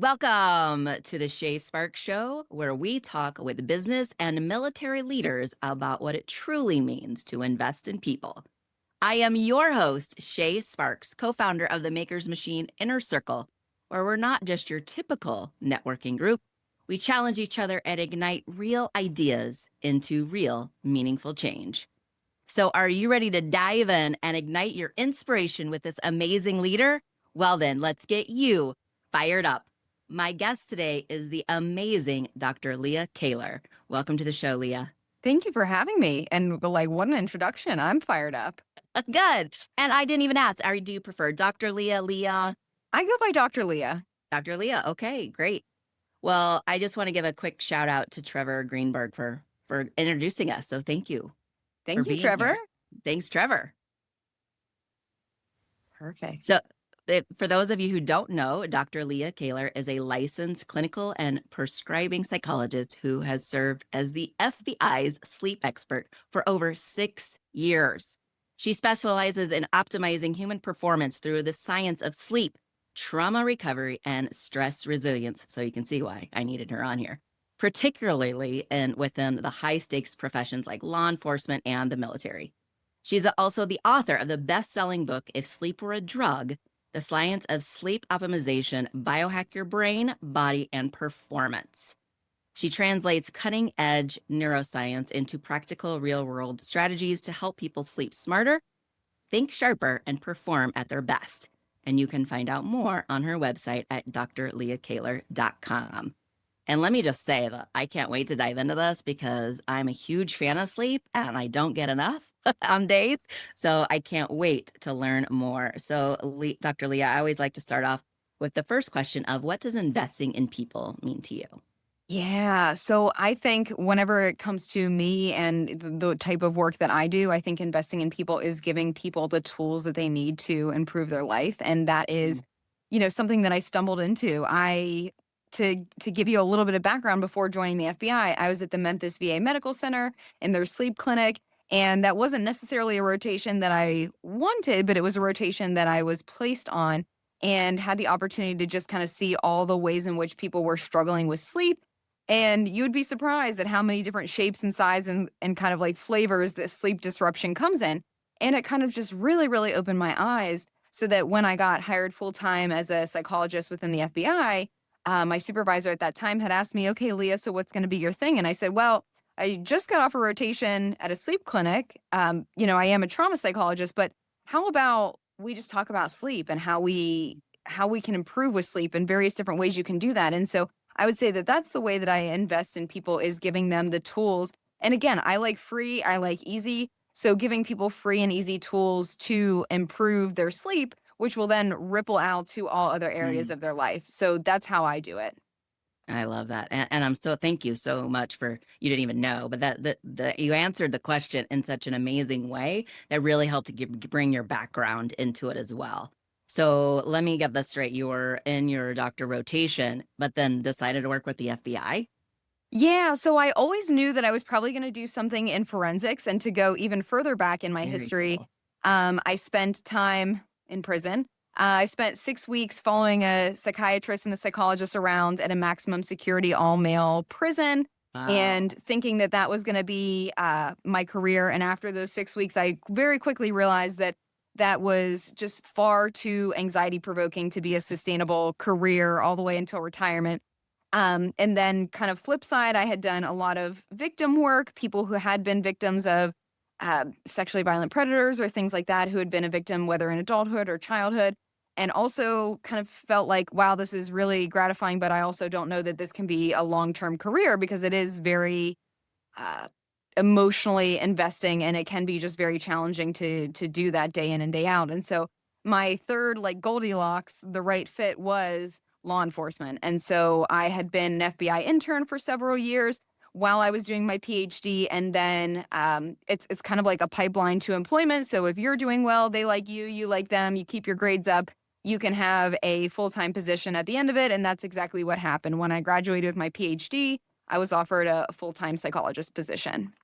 Welcome to the Shay Sparks Show, where we talk with business and military leaders about what it truly means to invest in people. I am your host, Shay Sparks, co founder of the Maker's Machine Inner Circle, where we're not just your typical networking group. We challenge each other and ignite real ideas into real, meaningful change. So, are you ready to dive in and ignite your inspiration with this amazing leader? Well, then, let's get you fired up. My guest today is the amazing Dr. Leah Kaylor. Welcome to the show, Leah. Thank you for having me. And what an introduction. I'm fired up. Good. And I didn't even ask, do you prefer Dr. Leah, Leah? I go by Dr. Leah. Dr. Leah. Okay, great. Well, I just want to give a quick shout out to Trevor Greenberg for introducing us. So thank you for Thank you, being Trevor. here. Thanks, Trevor. Perfect. So, for those of you who don't know, Dr. Leah Kaylor is a licensed clinical and prescribing psychologist who has served as the FBI's sleep expert for over 6 years. She specializes in optimizing human performance through the science of sleep, trauma recovery, and stress resilience. So you can see why I needed her on here, particularly within the high stakes professions like law enforcement and the military. She's also the author of the best-selling book, If Sleep Were a Drug, The Science of Sleep Optimization, Biohack Your Brain, Body, and Performance. She translates cutting-edge neuroscience into practical real-world strategies to help people sleep smarter, think sharper, and perform at their best. And you can find out more on her website at drleahkaylor.com. And let me just say that I can't wait to dive into this because I'm a huge fan of sleep and I don't get enough on days. So I can't wait to learn more. So, Dr. Leah, I always like to start off with the first question of what does investing in people mean to you? Yeah. So I think whenever it comes to me and the type of work that I do, I think investing in people is giving people the tools that they need to improve their life. And that is, something that I stumbled into. To give you a little bit of background before joining the FBI, I was at the Memphis VA Medical Center in their sleep clinic. And that wasn't necessarily a rotation that I wanted, but it was a rotation that I was placed on and had the opportunity to just kind of see all the ways in which people were struggling with sleep. And you would be surprised at how many different shapes and sizes and kind of like flavors that sleep disruption comes in. And it kind of just really, really opened my eyes so that when I got hired full time as a psychologist within the FBI, my supervisor at that time had asked me, okay, Leah, so what's going to be your thing? And I said, well, I just got off a rotation at a sleep clinic. I am a trauma psychologist, but how about we just talk about sleep and how we can improve with sleep and various different ways you can do that. And so I would say that that's the way that I invest in people is giving them the tools. And again, I like free, I like easy. So giving people free and easy tools to improve their sleep, which will then ripple out to all other areas of their life. So that's how I do it. I love that. And I'm so thank you so much for you didn't even know, but that you answered the question in such an amazing way that really helped to bring your background into it as well. So let me get this straight. You were in your doctor rotation, but then decided to work with the FBI. Yeah, so I always knew that I was probably going to do something in forensics and to go even further back in my Very history. cool. I spent time in prison. I spent 6 weeks following a psychiatrist and a psychologist around at a maximum security all male prison Wow. and thinking that that was going to be my career. And after those 6 weeks, I very quickly realized that that was just far too anxiety provoking to be a sustainable career all the way until retirement. And then kind of flip side, I had done a lot of victim work, people who had been victims of sexually violent predators or things like that, who had been a victim, whether in adulthood or childhood. And also kind of felt like, wow, this is really gratifying, but I also don't know that this can be a long-term career because it is very uh, emotionally investing and it can be just very challenging to do that day in and day out. And so my third like Goldilocks, the right fit was law enforcement. And so I had been an FBI intern for several years while I was doing my PhD. And then it's kind of like a pipeline to employment. So if you're doing well, they like you like them, you keep your grades up, you can have a full-time position at the end of it. And that's exactly what happened. When I graduated with my PhD, I was offered a full-time psychologist position.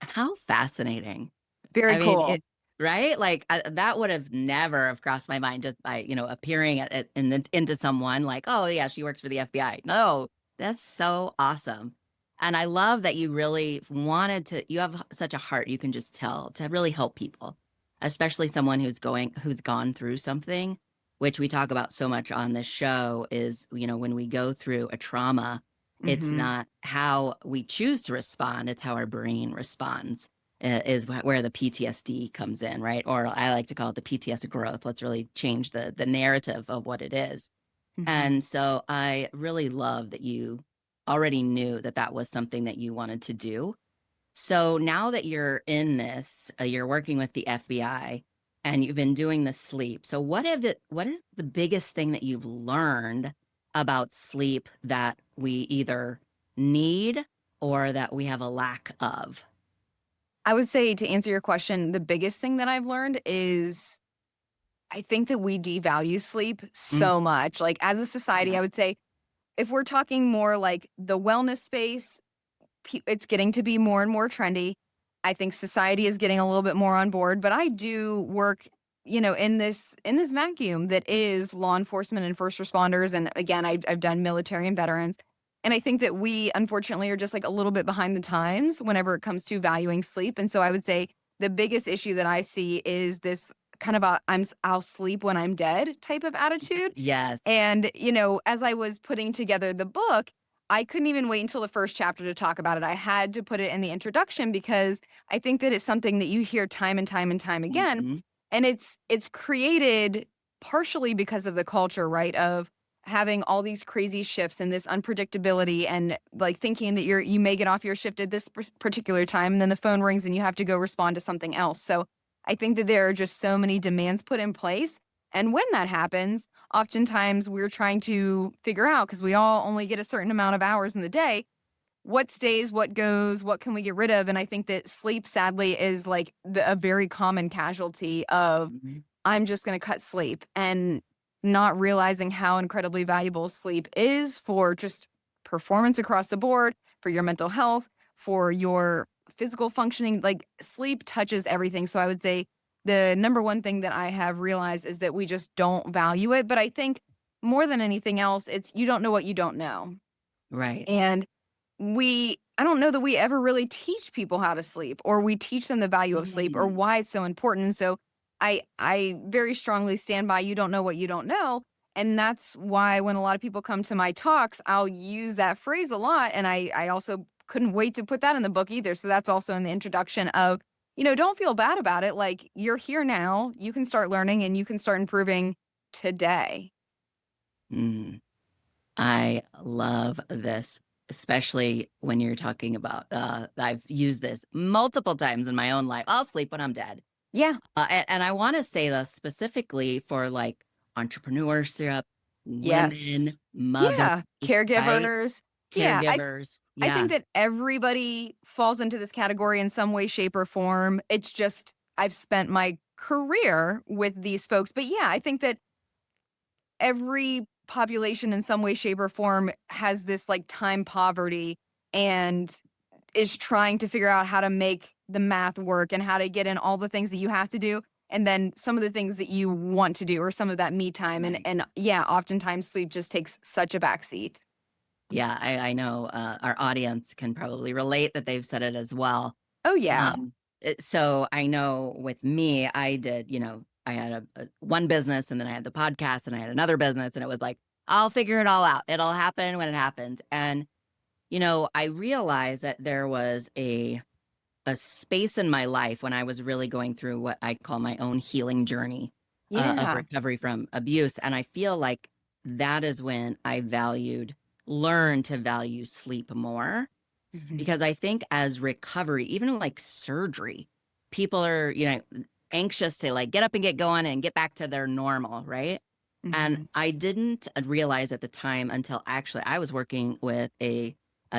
How fascinating. Very I mean, cool. Right? Like, that would have never have crossed my mind just by, appearing into someone like, "Oh, yeah, she works for the FBI." No, that's so awesome. And I love that you really wanted to you have such a heart, you can just tell, to really help people, especially someone who's gone through something, which we talk about so much on this show is, when we go through a trauma, it's Mhm. not how we choose to respond, it's how our brain responds is where the PTSD comes in, right? Or I like to call it the PTS growth. Let's really change the narrative of what it is. Mhm. And so I really love that you already knew that that was something that you wanted to do. So now that you're in this, you're working with the FBI and you've been doing the sleep. So what is the biggest thing that you've learned about sleep that we either need or that we have a lack of? I would say to answer your question, the biggest thing that I've learned is I think that we devalue sleep Mm, so much. Like, as a society, yeah. I would say if we're talking more like the wellness space, it's getting to be more and more trendy. I think society is getting a little bit more on board, but I do work, in this vacuum that is law enforcement and first responders, and again, I've done military and veterans, and I think that we unfortunately are just like a little bit behind the times whenever it comes to valuing sleep. And so I would say the biggest issue that I see is this kind of I'll sleep when I'm dead type of attitude. Yes. And, as I was putting together the book, I couldn't even wait until the first chapter to talk about it. I had to put it in the introduction because I think that it's something that you hear time and time and time again. Mhm. And it's created partially because of the culture, right? Of having all these crazy shifts and this unpredictability and like thinking that you may get off your shift at this particular time and then the phone rings and you have to go respond to something else. So I think that there are just so many demands put in place. And when that happens, oftentimes we're trying to figure out because we all only get a certain amount of hours in the day, what stays, what goes, what can we get rid of? And I think that sleep, sadly, is like a very common casualty of Mhm. I'm just going to cut sleep and not realizing how incredibly valuable sleep is for just performance across the board, for your mental health, for your physical functioning. Like sleep touches everything. So I would say the number one thing that I have realized is that we just don't value it. But I think more than anything else, it's you don't know what you don't know. Right. And I don't know that we ever really teach people how to sleep or we teach them the value of sleep or Mm. why it's so important. And so I very strongly stand by you don't know what you don't know. And that's why when a lot of people come to my talks, I'll use that phrase a lot. And I also couldn't wait to put that in the book either. So that's also in the introduction of, don't feel bad about it. Like you're here now. You can start learning and you can start improving today. Mm. I love this, especially when you're talking about, I've used this multiple times in my own life. I'll sleep when I'm dead. Yeah. And I want to say this specifically for like entrepreneurship, Yes. women, mothers, Yeah. right? Caregivers. Yeah. Caregivers. I Yeah. think that everybody falls into this category in some way, shape, or form. It's just I've spent my career with these folks. But yeah, I think that every population in some way, shape, or form has this like time poverty and is trying to figure out how to make the math work and how to get in all the things that you have to do. And then some of the things that you want to do or some of that me time. And Right. and yeah, oftentimes sleep just takes such a backseat. Yeah. I know our audience can probably relate that they've said it as well. Oh yeah. So I know with me, I did, I had one business and then I had the podcast and I had another business and it was like, I'll figure it all out. It'll happen when it happens. And, I realized that there was a space in my life when I was really going through what I call my own healing journey of Yeah. recovery from abuse. And I feel like that is when learned to value sleep more Mhm. because I think as recovery, even like surgery, people are, anxious to like get up and get going and get back to their normal, right? And Mhm. I didn't realize at the time until actually I was working with a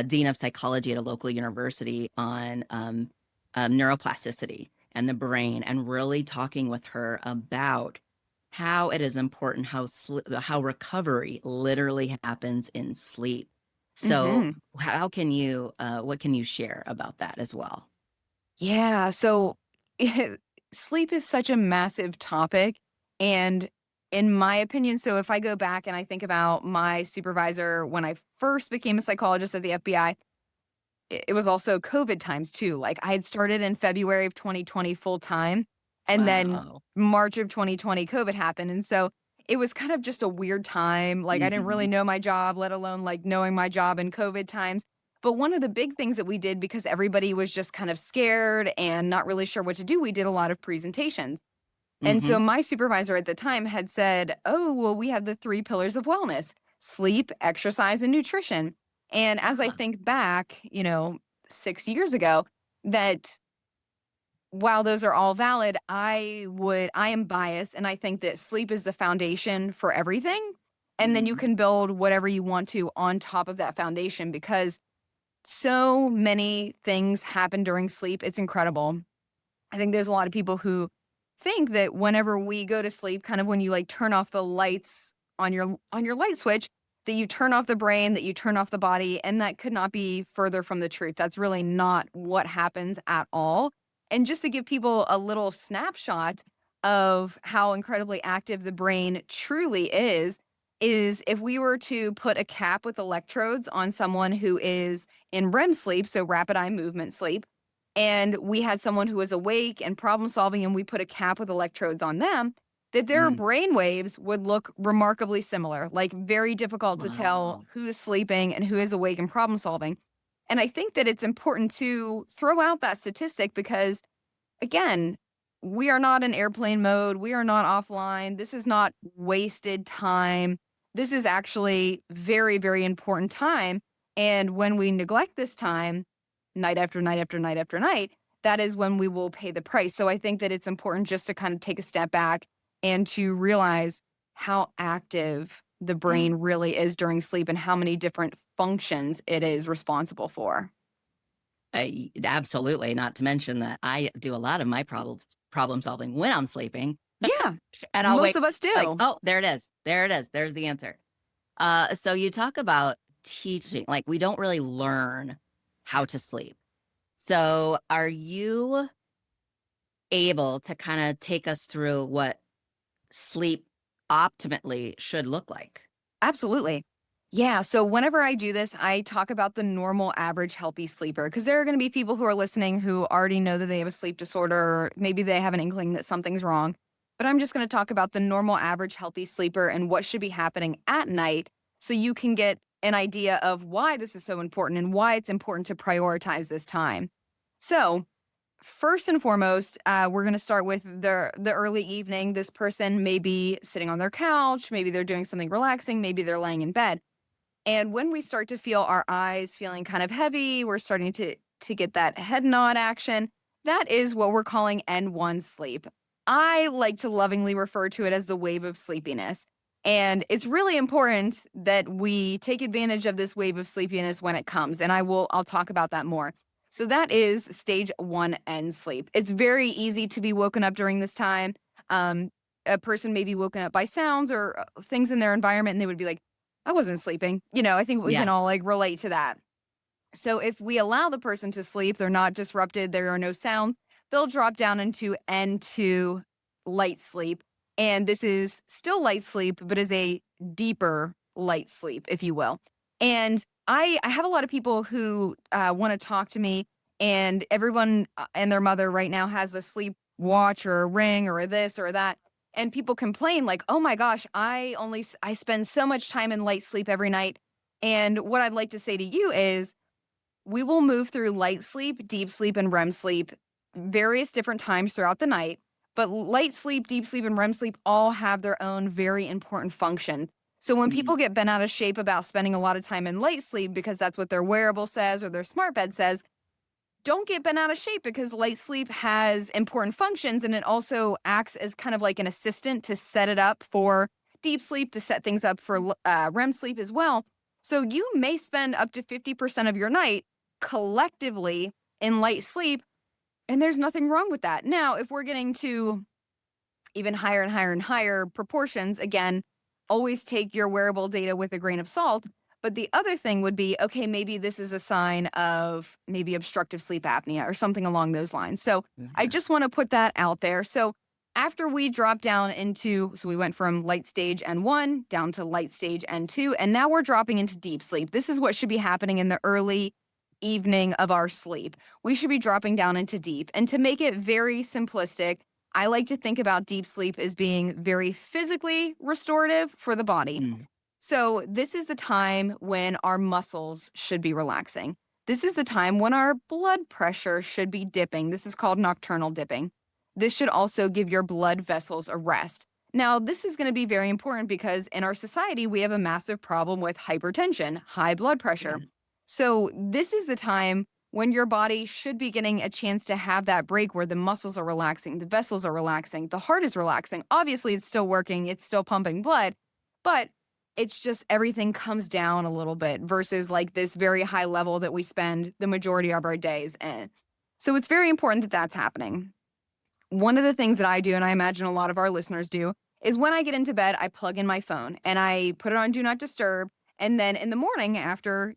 dean of psychology at a local university on neuroplasticity and the brain, and really talking with her about how it is important how recovery literally happens in sleep. So Mhm. what can you share about that as well? Yeah, so Sleep is such a massive topic. And in my opinion, so if I go back and I think about my supervisor when I first became a psychologist at the FBI, it was also COVID times too. Like I had started in February of 2020 full time, and then Wow. March of 2020, COVID happened. And so it was kind of just a weird time. Like I didn't really Mhm. know my job, let alone like knowing my job in COVID times. But one of the big things that we did because everybody was just kind of scared and not really sure what to do, we did a lot of presentations. And so Mhm. my supervisor at the time had said, "Oh, well, we have the three pillars of wellness: sleep, exercise, and nutrition." And as I Ah. think back, 6 years ago, that while those are all valid, I am biased and I think that sleep is the foundation for everything. And then you Mhm. can build whatever you want to on top of that foundation because so many things happen during sleep. It's incredible. I think there's a lot of people who think that whenever we go to sleep, kind of when you like turn off the lights on your light switch, that you turn off the brain, that you turn off the body, and that could not be further from the truth. That's really not what happens at all. And just to give people a little snapshot of how incredibly active the brain truly is if we were to put a cap with electrodes on someone who is in REM sleep, so rapid eye movement sleep, and we had someone who was awake and problem solving and we put a cap with electrodes on them, that their Mm. brain waves would look remarkably similar, like very difficult to tell Wow. who is sleeping and who is awake and problem solving. And I think that it's important to throw out that statistic because, again, we are not in airplane mode. We are not offline. This is not wasted time. This is actually very, very important time. And when we neglect this time, night after night after night after night, that is when we will pay the price. So I think that it's important just to kind of take a step back and to realize how active the Yeah. brain really is during sleep and how many different functions it is responsible for. Absolutely, not to mention that I do a lot of my problem solving when I'm sleeping, Yeah, and I'll most wake of us like, do. "Oh, there it is. There it is. There's the answer." So you talk about teaching, like, we don't really learn how to sleep. So are you able to kinda take us through what sleep optimally should look like? Absolutely. Yeah. So whenever I do this, I talk about the normal, average, healthy sleeper because there are going to be people who are listening who already know that they have a sleep disorder, or maybe they have an inkling that something's wrong. But I'm just going to talk about the normal, average, healthy sleeper and what should be happening at night so you can get an idea of why this is so important and why it's important to prioritize this time. So, first and foremost, we're going to start with the early evening. This person may be sitting on their couch, maybe they're doing something relaxing, maybe they're laying in bed. And when we start to feel our eyes feeling kind of heavy, we're starting to get that head nod action. That is what we're calling N1 sleep. I like to lovingly refer to it as the wave of sleepiness. And it's really important that we take advantage of this wave of sleepiness when it comes. And I'll talk about that more. So that is stage 1 N sleep. It's very easy to be woken up during this time. Um, a person may be woken up by sounds or things in their environment, and they would be like, I wasn't sleeping. I think we Yeah. can all like relate to that. So if we allow the person to sleep, they're not disrupted, there are no sounds, they'll drop down into N2 light sleep. And this is still light sleep, but is a deeper light sleep, if you will. And I have a lot of people who want to talk to me, and everyone and their mother right now has a sleep watch or a ring or a this or that. And people complain like, "Oh my gosh, I spend so much time in light sleep every night." And what I'd like to say to you is we will move through light sleep, deep sleep, and REM sleep various different times throughout the night. But light sleep, deep sleep, and REM sleep all have their own very important function. So when Mhm. people get bent out of shape about spending a lot of time in light sleep because that's what their wearable says or their smart bed says, don't get bent out of shape because light sleep has important functions and it also acts as kind of like an assistant to set it up for deep sleep, to set things up for REM sleep as well. So you may spend up to 50% of your night collectively in light sleep, and there's nothing wrong with that. Now, if we're getting to even higher and higher and higher proportions, again, always take your wearable data with a grain of salt. But the other thing would be, okay, maybe this is a sign of maybe obstructive sleep apnea or something along those lines. So I Yeah. just want to put that out there. So after we drop down so we went from light stage N1 down to light stage N2, and now we're dropping into deep sleep. This is what should be happening in the early evening of our sleep. We should be dropping down into deep. And to make it very simplistic, I like to think about deep sleep as being very physically restorative for the body. Mm. So, this is the time when our muscles should be relaxing. This is the time when our blood pressure should be dipping. This is called nocturnal dipping. This should also give your blood vessels a rest. Now, this is going to be very important because in our society, we have a massive problem with hypertension, high blood pressure. Yeah. So, this is the time when your body should be getting a chance to have that break where the muscles are relaxing, the vessels are relaxing, the heart is relaxing. Obviously, it's still working, it's still pumping blood, but it's just everything comes down a little bit versus like this very high level that we spend the majority of our days in. So it's very important that that's happening. One of the things that I do, and I imagine a lot of our listeners do, is when I get into bed, I plug in my phone and I put it on do not disturb. And then in the morning, after,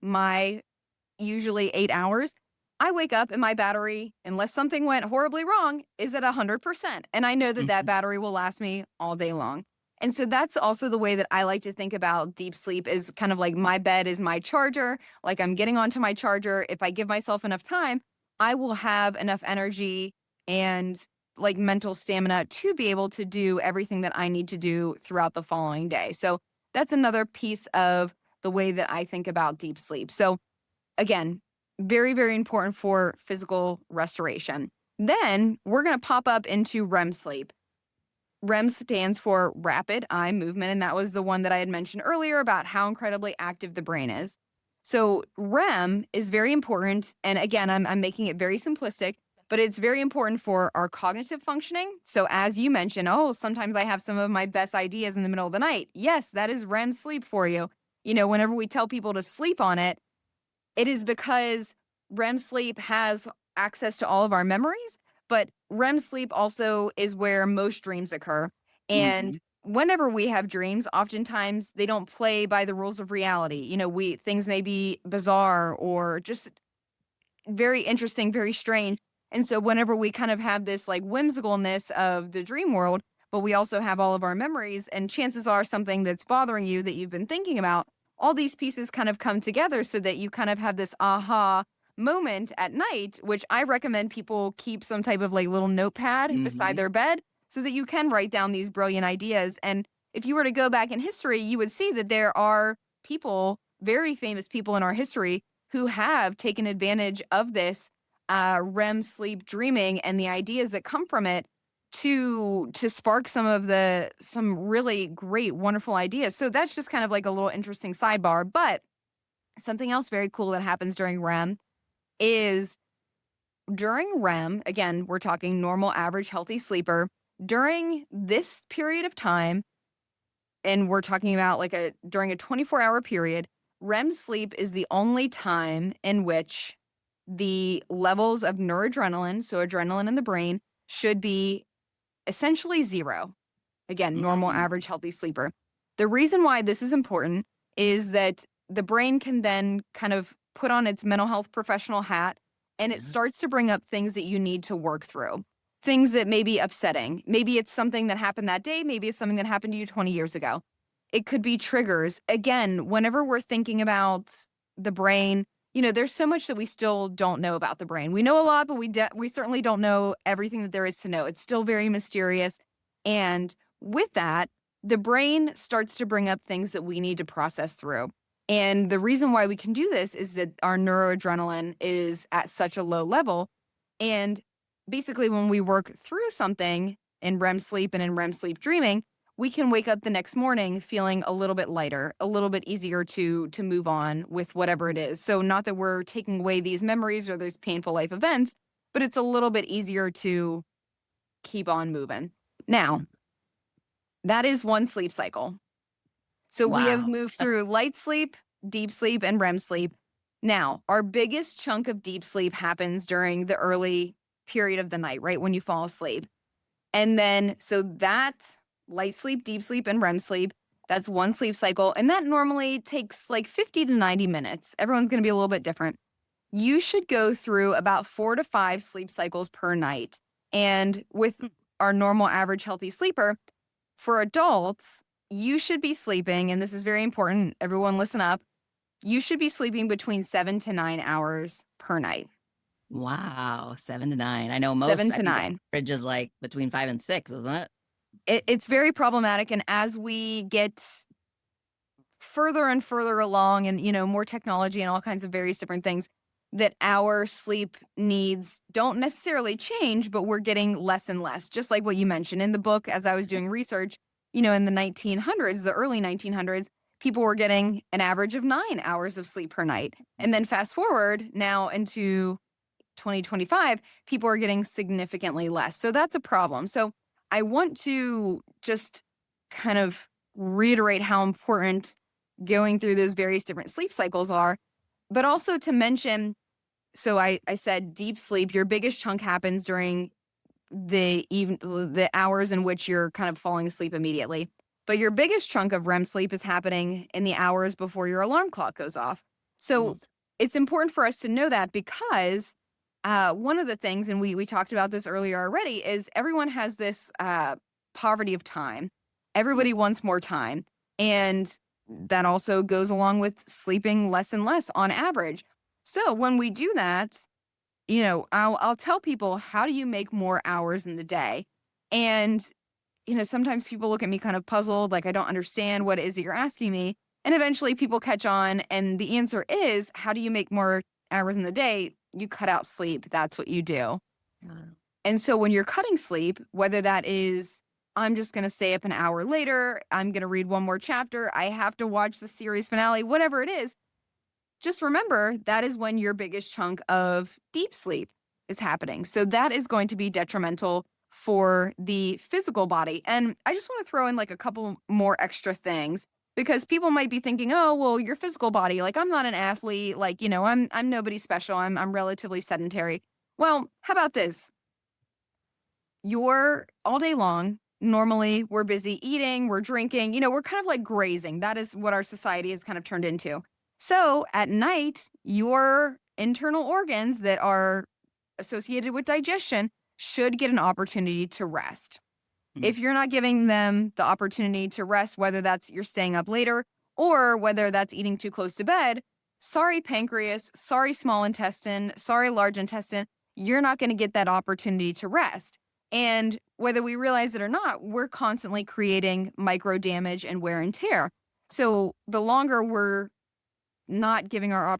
my usually 8 hours, I wake up and my battery, unless something went horribly wrong, is at 100%. And I know that that Mhm. battery will last me all day long. And so that's also the way that I like to think about deep sleep is kind of like my bed is my charger. Like I'm getting onto my charger. If I give myself enough time, I will have enough energy and like mental stamina to be able to do everything that I need to do throughout the following day. So that's another piece of the way that I think about deep sleep. So again, very, very important for physical restoration. Then we're going to pop up into REM sleep. REM stands for rapid eye movement, and that was the one that I had mentioned earlier about how incredibly active the brain is. So REM is very important, and again, I'm making it very simplistic, but it's very important for our cognitive functioning. So as you mentioned, oh, sometimes I have some of my best ideas in the middle of the night. Yes, that is REM sleep for you. Whenever we tell people to sleep on it, it is because REM sleep has access to all of our memories, but REM sleep also is where most dreams occur. And Mhm. whenever we have dreams, oftentimes they don't play by the rules of reality. We things may be bizarre or just very interesting, very strange. And so whenever we kind of have this like whimsicalness of the dream world, but we also have all of our memories, and chances are something that's bothering you that you've been thinking about, all these pieces kind of come together so that you kind of have this aha moment at night, which I recommend people keep some type of like little notepad beside Mhm. their bed so that you can write down these brilliant ideas. And if you were to go back in history, you would see that there are people, very famous people in our history who have taken advantage of this REM sleep dreaming and the ideas that come from it to spark some really great, wonderful ideas. So that's just kind of like a little interesting sidebar. But something else very cool that happens during REM is during REM, again, we're talking normal, average, healthy sleeper. During this period of time, and we're talking about like during a 24-hour period, REM sleep is the only time in which the levels of noradrenaline, so adrenaline in the brain, should be essentially zero. Again, normal, Mm. average, healthy sleeper. The reason why this is important is that the brain can then kind of put on its mental health professional hat and it Yeah. starts to bring up things that you need to work through, things that may be upsetting. Maybe it's something that happened that day, maybe it's something that happened to you 20 years ago. It could be triggers. Again, whenever we're thinking about the brain, there's so much that we still don't know about the brain. We know a lot, but we certainly don't know everything that there is to know. It's still very mysterious. And with that, the brain starts to bring up things that we need to process through. And the reason why we can do this is that our neuroadrenaline is at such a low level. And basically, when we work through something in REM sleep and in REM sleep dreaming, we can wake up the next morning feeling a little bit lighter, a little bit easier to move on with whatever it is. So not that we're taking away these memories or those painful life events, but it's a little bit easier to keep on moving. Now, that is one sleep cycle. So we have Wow. moved through light sleep, deep sleep, and REM sleep. Now, our biggest chunk of deep sleep happens during the early period of the night, right? When you fall asleep. And then, so that light sleep, deep sleep, and REM sleep That's one sleep cycle, and that normally takes like 50 to 90 minutes. Everyone's going to be a little bit different. You should go through about 4 to 5 sleep cycles per night. And with Hmm. our normal average healthy sleeper, for adults, you should be sleeping, and this is very important. Everyone listen up. You should be sleeping between 7 to 9 hours per night. Wow, 7 to 9. I know most 7 I to think the 9. average is, like, between 5 and 6, isn't it? It's very problematic, and as we get further and further along and, more technology and all kinds of various different things, that our sleep needs don't necessarily change, but we're getting less and less. Just like what you mentioned in the book, as I was doing research, in the 1900s, the early 1900s, people were getting an average of 9 hours of sleep per night. And then fast forward now into 2025, people are getting significantly less. So that's a problem. So I want to just kind of reiterate how important going through those various different sleep cycles are, but also to mention, so I said deep sleep, your biggest chunk happens during the hours in which you're kind of falling asleep immediately. But your biggest chunk of REM sleep is happening in the hours before your alarm clock goes off. So Almost. it's important for us to know that because one of the things, and we talked about this earlier already, is everyone has this poverty of time. Mm, Everybody wants more time. And that also goes along with sleeping less and less on average. So when we do that, I'll tell people, how do you make more hours in the day? And, sometimes people look at me kind of puzzled, like I don't understand what it is that you're asking me. And eventually people catch on. And the answer is, how do you make more hours in the day? You cut out sleep. That's what you do. yeah. And so when you're cutting sleep, whether that is, I'm just going to stay up an hour later, I'm going to read one more chapter, I have to watch the series finale, whatever it is, just remember that is when your biggest chunk of deep sleep is happening. So that is going to be detrimental for the physical body. And I just want to throw in like a couple more extra things because people might be thinking, "Oh, well, your physical body, like I'm not an athlete, like, I'm nobody special. I'm relatively sedentary." Well, how about this? You're all day long. Normally, we're busy eating, we're drinking, we're kind of like grazing. That is what our society has kind of turned into. So at night, your internal organs that are associated with digestion should get an opportunity to rest. Mm, If you're not giving them the opportunity to rest, whether that's you're staying up later or whether that's eating too close to bed, sorry, pancreas, sorry, small intestine, sorry, large intestine, you're not going to get that opportunity to rest. And whether we realize it or not, we're constantly creating micro damage and wear and tear. So the longer we're not giving our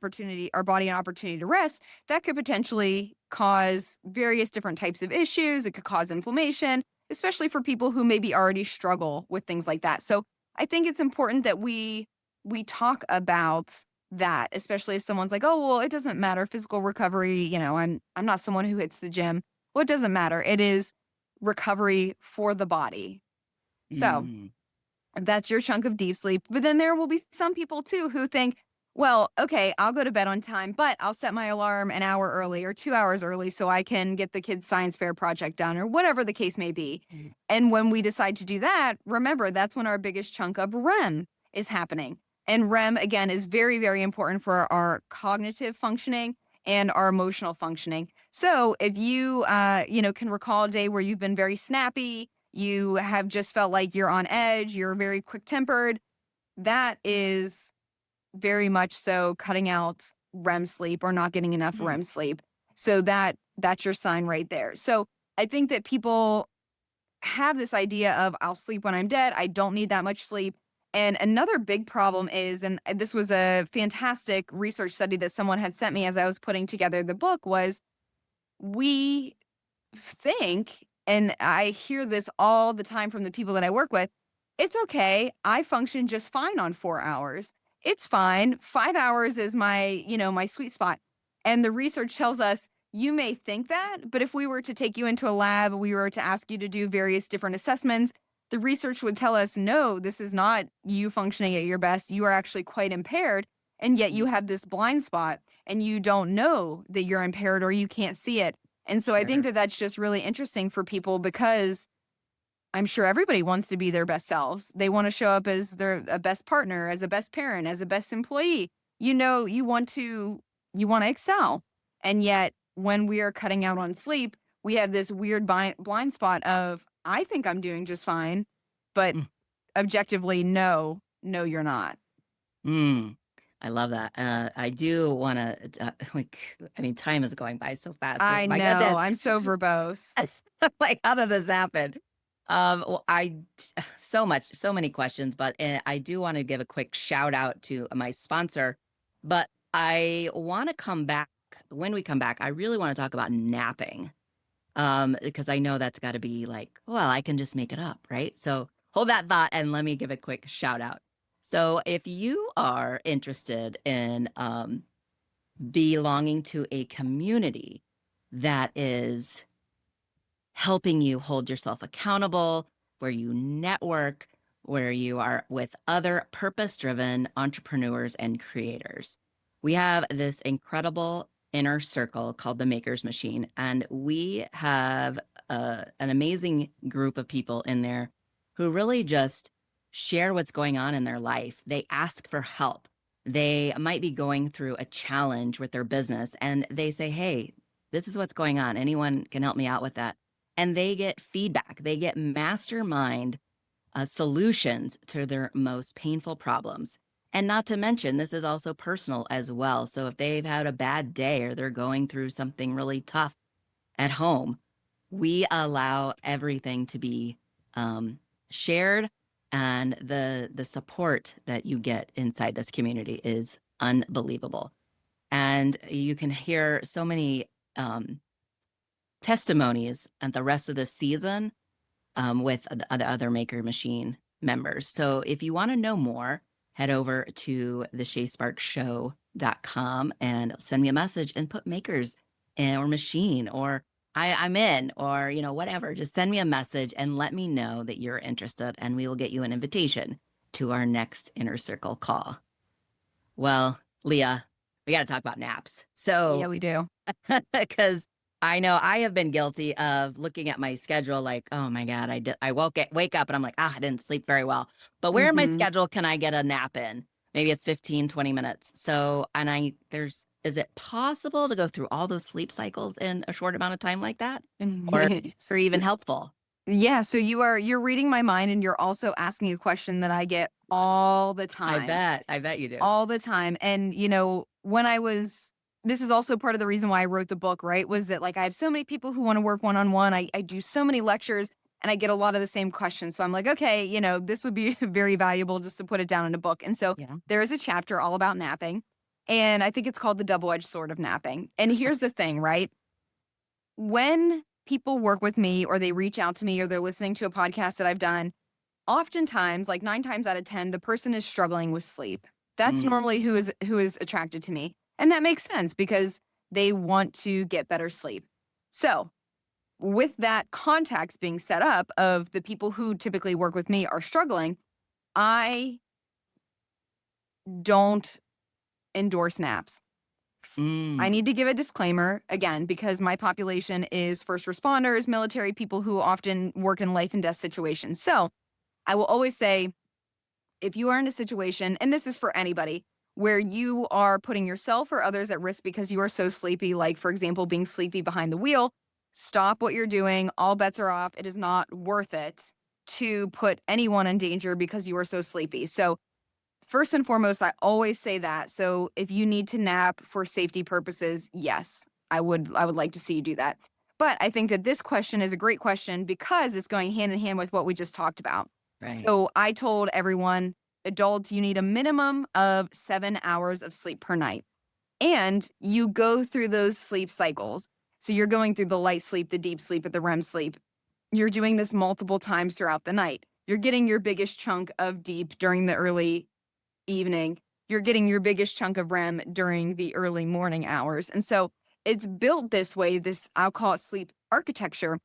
body an opportunity to rest, that could potentially cause various different types of issues. It could cause inflammation, especially for people who maybe already struggle with things like that. So I think it's important that we talk about that, especially if someone's like, "Oh, well, it doesn't matter physical recovery, I'm not someone who hits the gym." Well, it doesn't matter. It is recovery for the body. So, mm. that's your chunk of deep sleep. But then there will be some people too who think, well, okay, I'll go to bed on time, but I'll set my alarm an hour early or 2 hours early so I can get the kids' science fair project done or whatever the case may be. Mm. And when we decide to do that, remember that's when our biggest chunk of REM is happening. And REM, again, is very, very important for our cognitive functioning and our emotional functioning. So if you, can recall a day where you've been very snappy, you have just felt like you're on edge, you're very quick tempered, that is very much so cutting out REM sleep or not getting enough Mm. REM sleep. So that's your sign right there. So I think that people have this idea of I'll sleep when I'm dead. I don't need that much sleep. And another big problem is, and this was a fantastic research study that someone had sent me as I was putting together the book, was we think, and I hear this all the time from the people that I work with, it's okay. I function just fine on 4 hours. It's fine. 5 hours is my sweet spot. And the research tells us you may think that, but if we were to take you into a lab, we were to ask you to do various different assessments, the research would tell us, no, this is not you functioning at your best. You are actually quite impaired. And yet you Mm. have this blind spot and you don't know that you're impaired or you can't see it. And so I think Sure. that that's just really interesting for people because I'm sure everybody wants to be their best selves. They want to show up as their a best partner, as a best parent, as a best employee. You know, you want to excel. And yet when we are cutting out on sleep, we have this weird blind spot of I think I'm doing just fine, but Mm. objectively no you're not. Mm. I love that. I do want to, like, I mean, time is going by so fast. This, I my know. goodness. I'm so verbose. Like, how did this happen? Well, so much, so many questions, but I do want to give a quick shout out to my sponsor. But I want to come back when we come back. I really want to talk about napping, because I know that's got to be like, well, I can just make it up, right? So hold that thought and let me give a quick shout out. So if you are interested in belonging to a community that is helping you hold yourself accountable, where you network, where you are with other purpose driven entrepreneurs and creators. We have this incredible inner circle called the Maker's Machine, and we have an amazing group of people in there who really just share what's going on in their life. They ask for help. They might be going through a challenge with their business, and they say, hey, this is what's going on. Anyone can help me out with that, and they get feedback. They get mastermind solutions to their most painful problems. And not to mention, this is also personal as well. So if they've had a bad day or they're going through something really tough at home, we allow everything to be shared. And the support that you get inside this community is unbelievable. And you can hear so many testimonies at the rest of the season with the other Maker Machine members. So if you want to know more, head over to theshaysparkshow.com and send me a message and put makers or machine or I'm in or, whatever. Just send me a message and let me know that you're interested, and we will get you an invitation to our next Inner Circle call. Well, Leah, we got to talk about naps. Yeah, So we do. because I know I have been guilty of looking at my schedule like, oh my God, I wake up and I'm like, I didn't sleep very well. But where in my Mhm. schedule can I get a nap in? Maybe it's 15, 20 minutes. So, and is it possible to go through all those sleep cycles in a short amount of time like that? Or is it even helpful? Yeah, so you're reading my mind and you're also asking a question that I get all the I time. bet. I bet you do. All the time. And when I was this is also part of the reason why I wrote the book, right? Was that like I have so many people who want to work one-on-one. I do so many lectures and I get a lot of the same questions. So I'm like, okay, this would be very valuable just to put it down in a book. And so Yeah. there is a chapter all about napping. And I think it's called the double-edged sword of napping. And here's the thing, right? When people work with me or they reach out to me or they're listening to a podcast that I've done, oftentimes, like 9 times out of 10, the person is struggling with sleep. That's Mm, normally who is attracted to me. And that makes sense because they want to get better sleep. So, with that context being set up of the people who typically work with me are struggling, I don't endorse naps. I mm, need to give a disclaimer again because my population is first responders, military people who often work in life and death situations. So, I will always say if you are in a situation, and this is for anybody, where you are putting yourself or others at risk because you are so sleepy, like for example, being sleepy behind the wheel, stop what you're doing. All bets are off. It is not worth it to put anyone in danger because you are so sleepy. So, first and foremost, I always say that. So, if you need to nap for safety purposes, yes, I would like to see you do that. But I think that this question is a great question because it's going hand in hand with what we just talked about. right. So I told everyone, adults, you need a minimum of 7 hours of sleep per night. And you go through those sleep cycles. So you're going through the light sleep, the deep sleep, and the REM sleep. You're doing this multiple times throughout the night. You're getting your biggest chunk of deep during the early evening. You're getting your biggest chunk of REM during the early morning hours. And so it's built this way, this, I'll call it sleep architecture.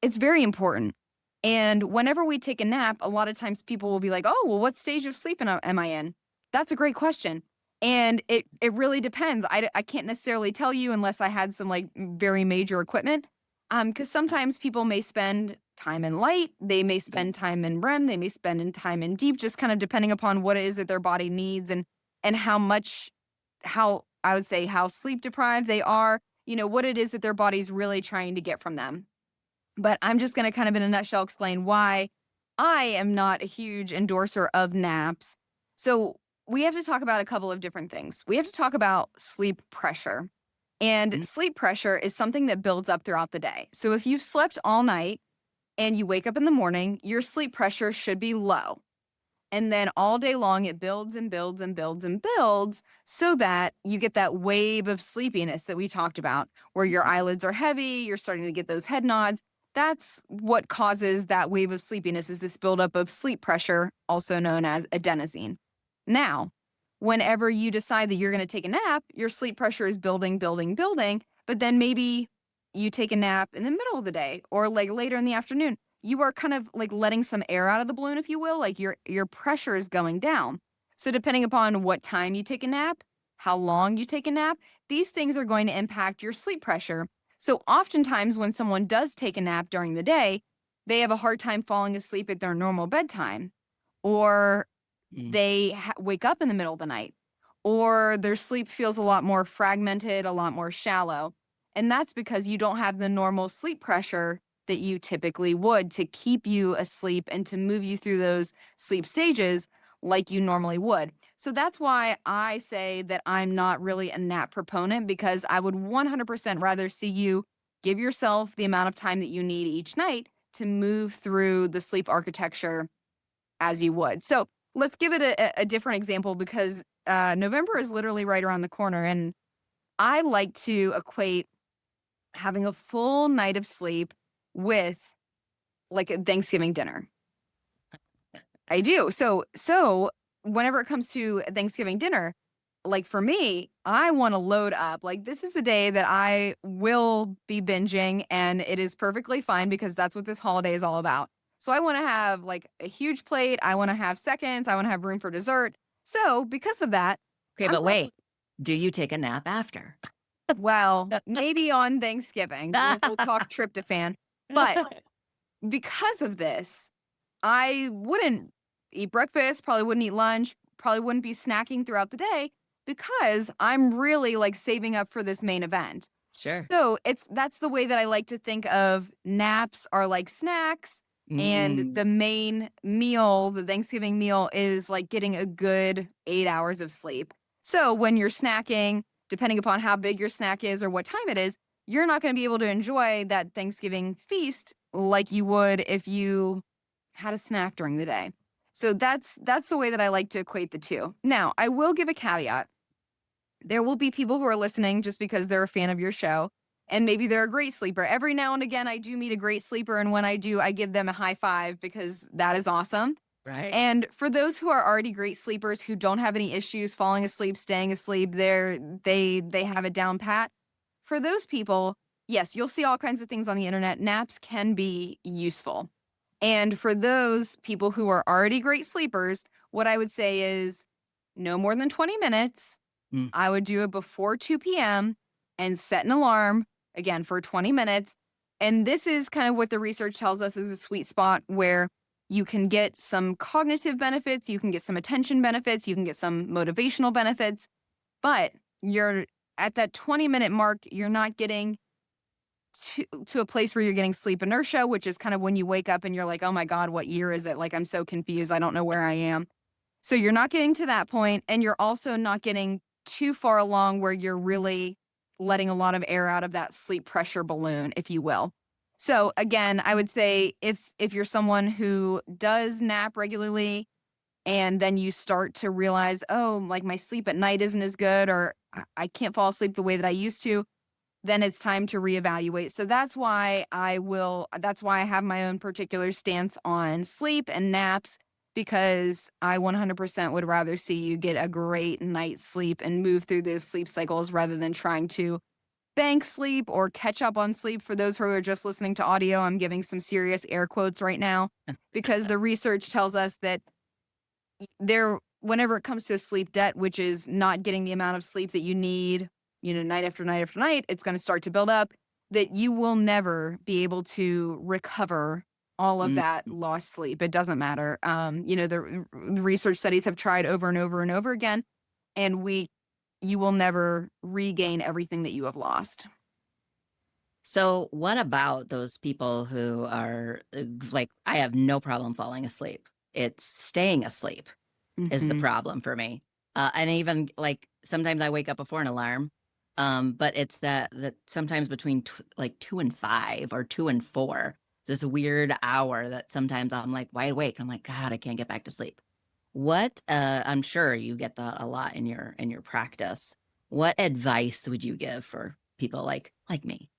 It's very important. And whenever we take a nap, a lot of times people will be like, "Oh, well, what stage of sleep am I in?" That's a great question. And it really depends. I can't necessarily tell you unless I had some like very major equipment. Because sometimes people may spend time in light, they may spend time in REM, they may spend in time in deep, just kind of depending upon what it is that their body needs and how much how I would say how sleep deprived they are, what it is that their body's really trying to get from them. But I'm just going to kind of in a nutshell explain why I am not a huge endorser of naps. So, we have to talk about a couple of different things. We have to talk about sleep pressure. And Mhm. sleep pressure is something that builds up throughout the day. So, if you've slept all night and you wake up in the morning, your sleep pressure should be low. And then all day long, it builds and builds and builds and builds so that you get that wave of sleepiness that we talked about, where your eyelids are heavy, you're starting to get those head nods. That's what causes that wave of sleepiness is this buildup of sleep pressure, also known as adenosine. Now, whenever you decide that you're going to take a nap, your sleep pressure is building, building, building, but then maybe you take a nap in the middle of the day or like later in the afternoon, you are kind of like letting some air out of the balloon, if you will, like your pressure is going down. So depending upon what time you take a nap, how long you take a nap, these things are going to impact your sleep pressure. So oftentimes when someone does take a nap during the day, they have a hard time falling asleep at their normal bedtime, or Mm. they wake up in the middle of the night, or their sleep feels a lot more fragmented, a lot more shallow. And that's because you don't have the normal sleep pressure that you typically would to keep you asleep and to move you through those sleep stages like you normally would. So that's why I say that I'm not really a nap proponent, because I would 100% rather see you give yourself the amount of time that you need each night to move through the sleep architecture as you would. So let's give it a different example, because November is literally right around the corner. And I like to equate having a full night of sleep with like a Thanksgiving dinner. I do. So whenever it comes to Thanksgiving dinner, like for me, I want to load up. Like this is the day that I will be binging, and it is perfectly fine because that's what this holiday is all about. So I want to have like a huge plate. I want to have seconds. I want to have room for dessert. So because of that, Okay, I'm but probably wait, do you take a nap after? well, maybe on Thanksgiving we'll talk tryptophan, but because of this, I wouldn't eat breakfast, probably wouldn't eat lunch, probably wouldn't be snacking throughout the day because I'm really like saving up for this main event. Sure. So that's the way that I like to think of naps are like snacks, and Mm. the main meal, the Thanksgiving meal, is like getting a good 8 hours of sleep. So when you're snacking, depending upon how big your snack is or what time it is, you're not going to be able to enjoy that Thanksgiving feast like you would if you had a snack during the day. So that's the way that I like to equate the two. Now, I will give a caveat. There will be people who are listening just because they're a fan of your show, and maybe they're a great sleeper. Every now and again I do meet a great sleeper, and when I do, I give them a high five because that is awesome. Right. And for those who are already great sleepers who don't have any issues falling asleep, staying asleep, they have it down pat. For those people, yes, you'll see all kinds of things on the internet. Naps can be useful. And for those people who are already great sleepers, what I would say is no more than 20 minutes. Mm. I would do it before 2 p.m. and set an alarm again for 20 minutes. And this is kind of what the research tells us is a sweet spot where you can get some cognitive benefits, you can get some attention benefits, you can get some motivational benefits, but you're at that 20-minute mark, you're not getting to a place where you're getting sleep inertia, which is kind of when you wake up and you're like, oh my God, what year is it? Like, I'm so confused. I don't know where I am. So you're not getting to that point, and you're also not getting too far along where you're really letting a lot of air out of that sleep pressure balloon, if you will. So again, I would say if you're someone who does nap regularly and then you start to realize, oh, like my sleep at night isn't as good, or I can't fall asleep the way that I used to, then it's time to reevaluate. So that's why I have my own particular stance on sleep and naps, because I 100% would rather see you get a great night's sleep and move through those sleep cycles rather than trying to bank sleep or catch up on sleep. For those who are just listening to audio, I'm giving some serious air quotes right now because the research tells us that whenever it comes to a sleep debt, which is not getting the amount of sleep that you need, night after night after night, it's going to start to build up, that you will never be able to recover all of Mm, that lost sleep. It doesn't matter. The research studies have tried over and over and over again, and you will never regain everything that you have lost. so what about those people who are like, I have no problem falling asleep. It's staying asleep is the Hmm. problem for me. And even like sometimes I wake up before an alarm. But it's that sometimes between like 2 and 5 or 2 and 4, this weird hour that sometimes I'm like wide awake. I'm like, God, I can't get back to sleep. What I'm sure you get that a lot in your practice. What advice would you give for people like me?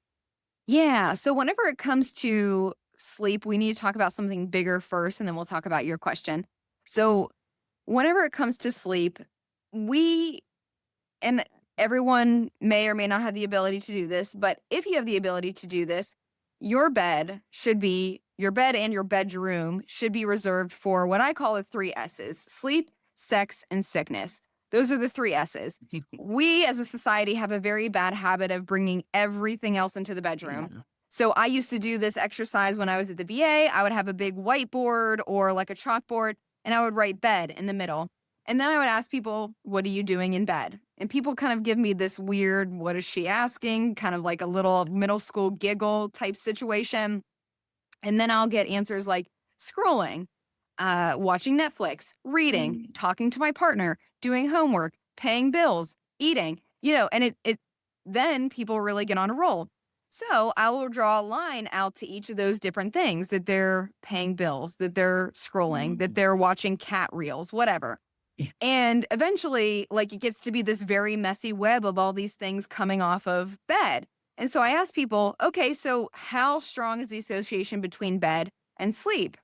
Yeah. So whenever it comes to sleep, we need to talk about something bigger first, and then we'll talk about your question. So whenever it comes to sleep, we and everyone may or may not have the ability to do this, but if you have the ability to do this, your bed and your bedroom should be reserved for what I call the three S's: sleep, sex, and sickness. Those are the three S's. We as a society have a very bad habit of bringing everything else into the bedroom. Yeah. So I used to do this exercise when I was at the VA. I would have a big whiteboard or like a chalkboard, and I would write bed in the middle. And then I would ask people, "What are you doing in bed?" And people kind of give me this weird, "What is she asking?" kind of like a little middle school giggle type situation. And then I'll get answers like scrolling, watching Netflix, reading, Mm. talking to my partner, doing homework, paying bills, eating, and then people really get on a roll. So I will draw a line out to each of those different things that they're paying bills, that they're scrolling, that Mm. they're watching cat reels, whatever. Yeah. And eventually, like, it gets to be this very messy web of all these things coming off of bed. And so I ask people, okay, so how strong is the association between bed and sleep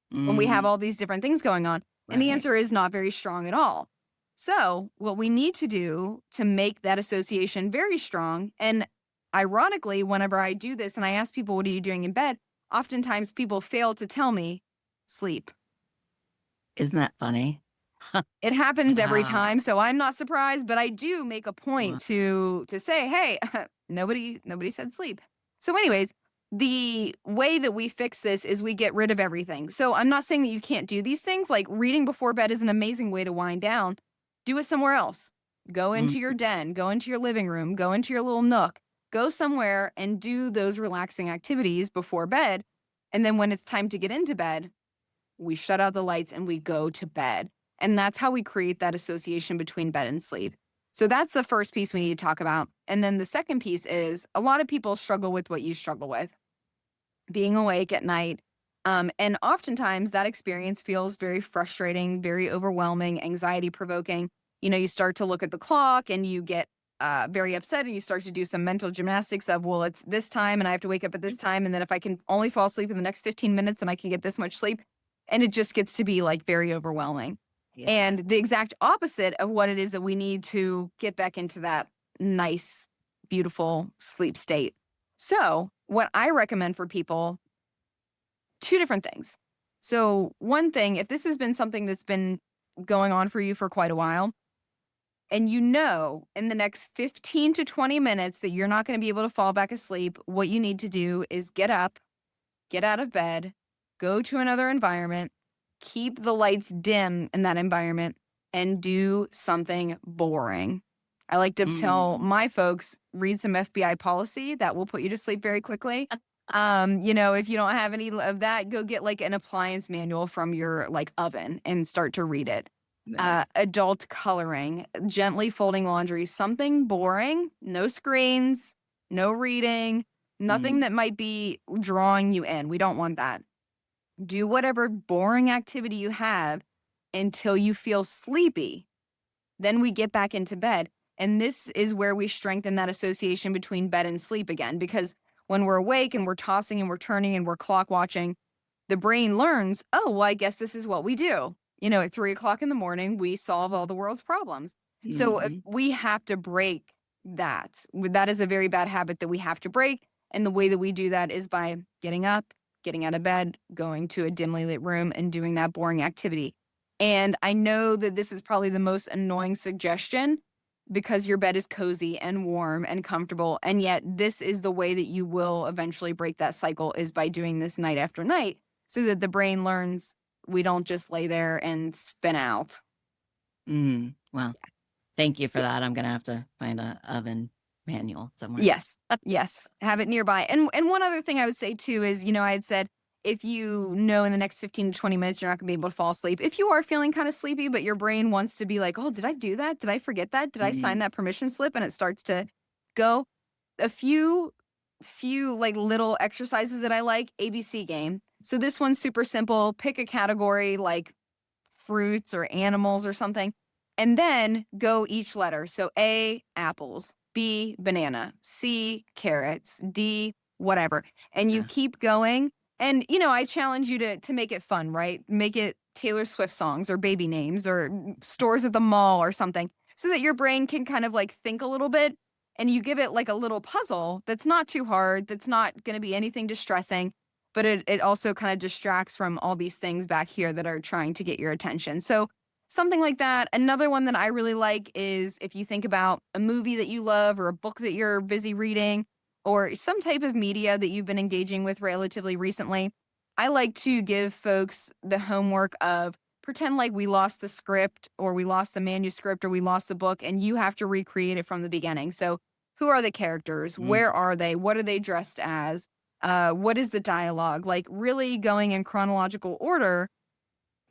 when we have Mm. all these different things going on? And the Right. answer is not very strong at all. So, what we need to do to make that association very strong, and ironically, whenever I do this and I ask people, what are you doing in bed? Oftentimes people fail to tell me sleep. Isn't that funny? It happens every Wow. time, so I'm not surprised, but I do make a Wow. point to say, "Hey, nobody said sleep." So anyways, the way that we fix this is we get rid of everything. So I'm not saying that you can't do these things, like reading before bed is an amazing way to wind down. Do it somewhere else. Go Mm. into your den, go into your living room, go into your little nook. Go somewhere and do those relaxing activities before bed, and then when it's time to get into bed, we shut out the lights and we go to bed. And that's how we create that association between bed and sleep. So that's the first piece we need to talk about. And then the second piece is a lot of people struggle with what you struggle with, being awake at night. And oftentimes that experience feels very frustrating, very overwhelming, anxiety provoking. You start to look at the clock and you get very upset and you start to do some mental gymnastics of, well, it's this time and I have to wake up at this time. And then if I can only fall asleep in the next 15 minutes, then I can get this much sleep. And it just gets to be like very overwhelming. Yeah. And the exact opposite of what it is that we need to get back into that nice, beautiful sleep state. So, what I recommend for people, two different things. So, one thing, if this has been something that's been going on for you for quite a while, and in the next 15 to 20 minutes that you're not going to be able to fall back asleep, what you need to do is get up, get out of bed, go to another environment, keep the lights dim in that environment, and do something boring. I like to tell Mm. my folks, read some FBI policy that will put you to sleep very quickly. If you don't have any of that, go get like an appliance manual from your like oven and start to read it. Nice. Adult coloring, gently folding laundry, something boring, no screens, no reading, nothing Mm. that might be drawing you in. We don't want that. Do whatever boring activity you have until you feel sleepy. Then we get back into bed. And this is where we strengthen that association between bed and sleep again. Because when we're awake and we're tossing and we're turning and we're clock watching, the brain learns, oh, well, I guess this is what we do. At 3 o'clock in the morning, we solve all the world's problems. So Mhm. we have to break that. That is a very bad habit that we have to break. And the way that we do that is by getting up, getting out of bed, going to a dimly lit room, and doing that boring activity. And I know that this is probably the most annoying suggestion because your bed is cozy and warm and comfortable. And yet this is the way that you will eventually break that cycle, is by doing this night after night, so that the brain learns we don't just lay there and spin out. Well, thank you for that. I'm gonna have to find a oven manual somewhere. Yes. Yes. Have it nearby. And one other thing I would say too is, I had said, if you know in the next 15 to 20 minutes you're not gonna be able to fall asleep. If you are feeling kind of sleepy, but your brain wants to be like, oh, did I do that? Did I forget that? Did I sign Mhm. that permission slip? And it starts to go. A few like little exercises that I like, ABC game. So this one's super simple. Pick a category like fruits or animals or something, and then go each letter. So A, apples, B, banana, C, carrots, D, whatever. And you Yeah. keep going. And I challenge you to make it fun, right? Make it Taylor Swift songs or baby names or stores at the mall or something, so that your brain can kind of like think a little bit, and you give it like a little puzzle that's not too hard, that's not going to be anything distressing, but it also kind of distracts from all these things back here that are trying to get your attention. So something like that. Another one that I really like is if you think about a movie that you love or a book that you're busy reading or some type of media that you've been engaging with relatively recently. I like to give folks the homework of pretend like we lost the script or we lost the manuscript or we lost the book, and you have to recreate it from the beginning. So who are the characters? Mm. Where are they? What are they dressed as? What is the dialogue? Like really going in chronological order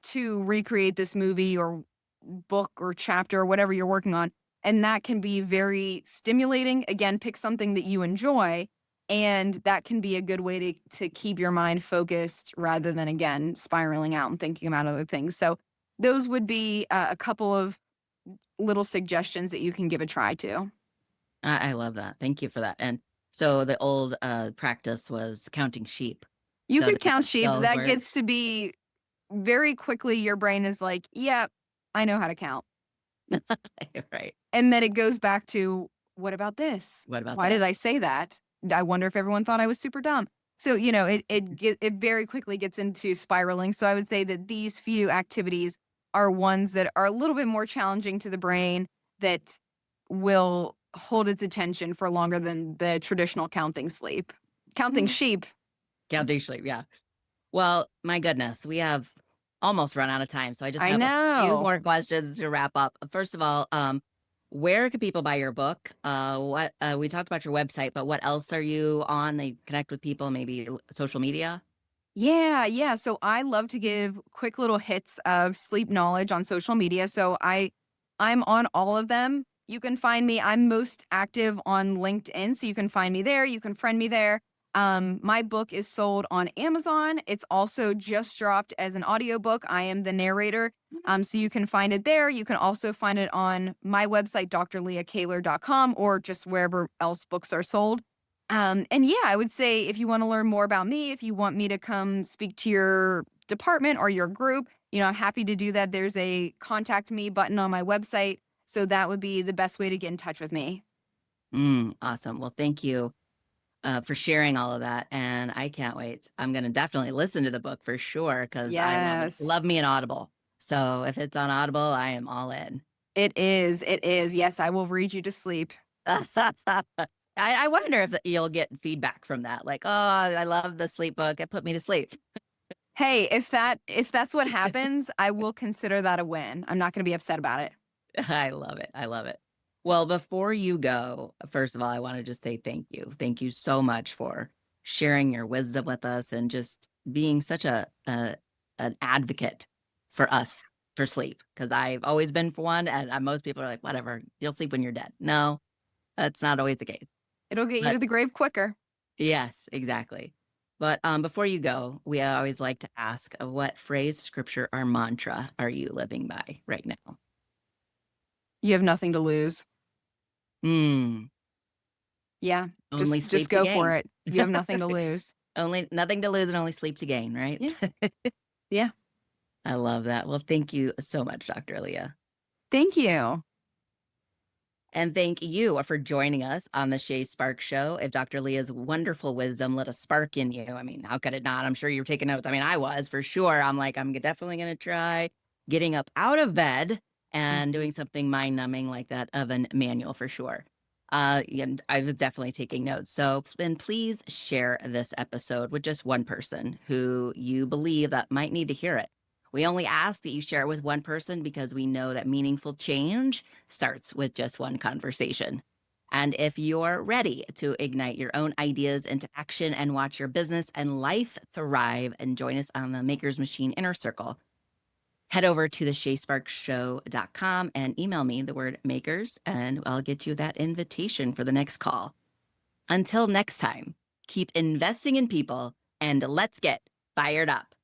to recreate this movie or book or chapter or whatever you're working on. And that can be very stimulating. Again, pick something that you enjoy. And that can be a good way to keep your mind focused rather than, again, spiraling out and thinking about other things. So, those would be a couple of little suggestions that you can give a try to. I love that. Thank you for that. And so the old practice was counting sheep. You So could does count that sheep. still That work? gets to be very quickly, your brain is like, yeah, I know how to count. Right. And then it goes back to, what about this? What about Why did that? I say that? I wonder if everyone thought I was super dumb. So, it very quickly gets into spiraling. So I would say that these few activities are ones that are a little bit more challenging to the brain, that will hold its attention for longer than the traditional counting sleep. Counting Mm. sheep. Counting sheep. Yeah. Well, my goodness, we have almost run out of time. So I just I have a few know. more questions to wrap up. First of all, where can people buy your book? What we talked about your website, but what else are you on? They connect with people, maybe social media. Yeah, yeah. So I love to give quick little hits of sleep knowledge on social media. So I'm on all of them. You can find me. I'm most active on LinkedIn, so you can find me there. You can friend me there. My book is sold on Amazon. It's also just dropped as an audiobook. I am the narrator. So you can find it there. You can also find it on my website, drleahkaylor.com, or just wherever else books are sold. And yeah, I would say if you want to learn more about me, if you want me to come speak to your department or your group, I'm happy to do that. There's a contact me button on my website. So that would be the best way to get in touch with me. Awesome. Well, thank you for sharing all of that, and I can't wait. I'm going to definitely listen to the book for sure because I love it. Yes, Love me an Audible. So if it's on Audible, I am all in. it is. It is. Yes, I will read you to sleep. I wonder if you'll get feedback from that. Like, oh, I love the sleep book. It put me to sleep. Hey, if that's what happens, I will consider that a win. I'm not going to be upset about it. I love it. I love it. Well, before you go, first of all, I want to just say thank you. Thank you so much for sharing your wisdom with us and just being such a an advocate for us for sleep. Because I've always been for one, and most people are like, whatever, you'll sleep when you're dead. No, that's not always the case. It'll get you But to the grave quicker. yes, exactly. But before you go, we always like to ask, what phrase, scripture, or mantra are you living by right now? You have nothing to lose. Hmm. Yeah, Only just sleep to go for gain. it. You have nothing to lose. Only nothing to lose and only sleep to gain, right? Yeah, yeah. I love that. Well, thank you so much, Dr. Leah. Thank you. And thank you for joining us on the Shay Spark Show. If Dr. Leah's wonderful wisdom lit a spark in you, I mean, how could it not? I'm sure you're taking notes. I mean, I was for sure. I'm like, I'm definitely going to try getting up out of bed and Mhm. doing something mind-numbing like that of a manual for sure. And I was definitely taking notes. So then please share this episode with just one person who you believe that might need to hear it. We only ask that you share it with one person because we know that meaningful change starts with just one conversation. And if you're ready to ignite your own ideas into action and watch your business and life thrive, and join us on the Makers Machine Inner Circle, head over to theshaysparkshow.com and email me the word makers, and I'll get you that invitation for the next call. Until next time, keep investing in people and let's get fired up.